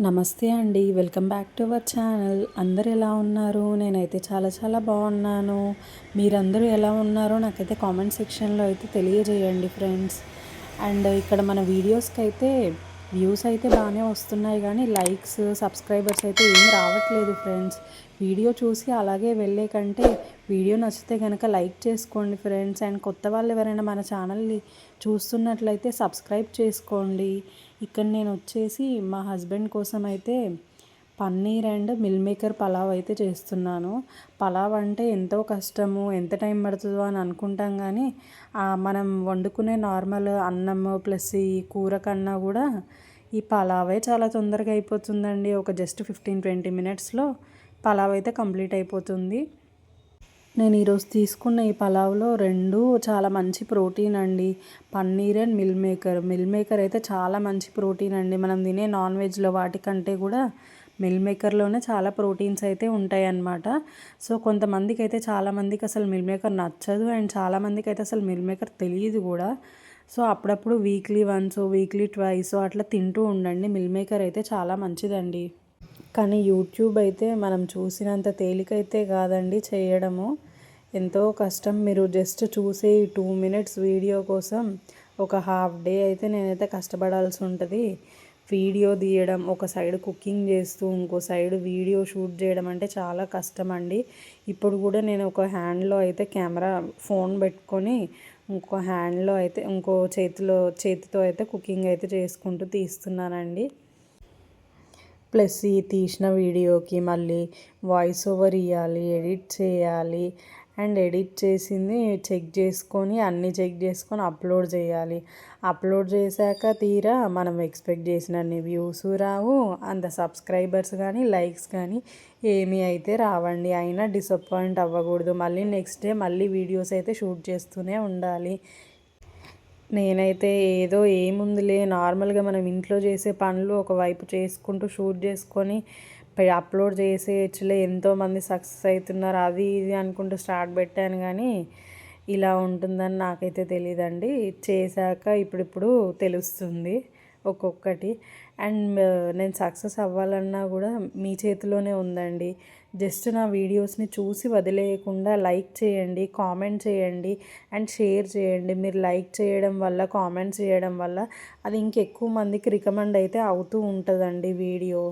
నమస్తే అండి. Welcome back to our channel. అందరూ ఎలా ఉన్నారు? నేనైతే చాలా బాగున్నాను. మీరందరూ ఎలా ఉన్నారో నాకైతే కామెంట్ సెక్షన్లో అయితే తెలియజేయండి ఫ్రెండ్స్. అండ్ ఇక్కడ మన వీడియోస్కి అయితే వ్యూస్ అయితే బాగానే వస్తున్నాయి, కానీ లైక్స్ సబ్స్క్రైబర్స్ అయితే ఏం రావట్లేదు ఫ్రెండ్స్. వీడియో చూసి అలాగే వెళ్ళే కంటే వీడియో నచ్చితే కనుక లైక్ చేసుకోండి ఫ్రెండ్స్. అండ్ కొత్త వాళ్ళు ఎవరైనా మన ఛానల్ని చూస్తున్నట్లయితే సబ్స్క్రైబ్ చేసుకోండి. ఇక్కడ నేను వచ్చేసి మా హస్బెండ్ కోసం అయితే paneer and meal maker pulao అయితే చేస్తున్నాను. పలావ్ అంటే ఎంతో కష్టము, ఎంత టైం పడుతుందో అని అనుకుంటాం, కానీ మనం వండుకునే నార్మల్ అన్నం ప్లస్ ఈ కూర కన్నా కూడా ఈ పలావే చాలా తొందరగా అయిపోతుందండి. ఒక జస్ట్ 15-20 మినిట్స్లో పలావ్ అయితే కంప్లీట్ అయిపోతుంది. నేను ఈరోజు తీసుకున్న ఈ పలావ్లో రెండు చాలా మంచి ప్రోటీన్ అండి. పన్నీర్ అండ్ మిల్ మేకర్ అయితే చాలా మంచి ప్రోటీన్ అండి. మనం తినే నాన్ వెజ్లో వాటికంటే కూడా మిల్ మేకర్లోనే చాలా ప్రోటీన్స్ అయితే ఉంటాయి అన్నమాట. సో కొంతమందికి అయితే చాలామందికి అసలు మిల్ మేకర్ నచ్చదు, అండ్ చాలామందికి అయితే అసలు మిల్ మేకర్ తెలియదు కూడా. సో అప్పుడప్పుడు వీక్లీ వన్స్ వీక్లీ ట్వైస్ అట్లా తింటూ ఉండండి. మిల్ మేకర్ అయితే చాలా మంచిదండి. కానీ యూట్యూబ్ అయితే మనం చూసినంత తేలికైతే కాదండి చేయడము. ఎంతో కష్టం. మీరు జస్ట్ చూసే ఈ 2 మినిట్స్ వీడియో కోసం ఒక హాఫ్ డే అయితే నేనైతే కష్టపడాల్సి ఉంటుంది. వీడియో తీయడం, ఒక సైడ్ కుకింగ్ చేస్తూ ఇంకో సైడ్ వీడియో షూట్ చేయడం అంటే చాలా కష్టం అండి. ఇప్పుడు కూడా నేను ఒక హ్యాండ్లో అయితే కెమెరా ఫోన్ పెట్టుకొని ఇంకో హ్యాండ్లో అయితే ఇంకో చేతితో అయితే కుకింగ్ అయితే చేసుకుంటూ తీస్తున్నానండి. ప్లస్ ఈ తీసిన వీడియోకి మళ్ళీ వాయిస్ ఓవర్ ఇవ్వాలి, ఎడిట్ చేయాలి, అండ్ ఎడిట్ చేసింది అన్నీ చెక్ చేసుకొని అప్లోడ్ చేయాలి. అప్లోడ్ చేశాక తీరా మనం ఎక్స్పెక్ట్ చేసినన్ని వ్యూస్ రావు, అంత సబ్స్క్రైబర్స్ కానీ లైక్స్ కానీ ఏమీ అయితే రావండి. అయినా డిసప్పాయింట్ అవ్వకూడదు. మళ్ళీ నెక్స్ట్ డే మళ్ళీ వీడియోస్ అయితే షూట్ చేస్తూనే ఉండాలి. నేనైతే ఏదో ఏముందిలే నార్మల్గా మనం ఇంట్లో చేసే పనులు ఒకవైపు చేసుకుంటూ షూట్ చేసుకొని అప్లోడ్ చేసేయచ్చులే, ఎంతోమంది సక్సెస్ అవుతున్నారు అది ఇది అనుకుంటూ స్టార్ట్ పెట్టాను, కానీ ఇలా ఉంటుందని నాకైతే తెలియదండి. చేశాక ఇప్పుడు తెలుస్తుంది ఒక్కొక్కటి. అండ్ నేను సక్సెస్ అవ్వాలన్నా కూడా మీ చేతిలోనే ఉందండి. జస్ట్ నా వీడియోస్ని చూసి వదిలేయకుండా లైక్ చేయండి, కామెంట్ చేయండి, అండ్ షేర్ చేయండి. మీరు లైక్ చేయడం వల్ల, కామెంట్స్ చేయడం వల్ల అది ఇంకెక్కువ మందికి రికమెండ్ అయితే అవుతూ ఉంటుందండి వీడియో.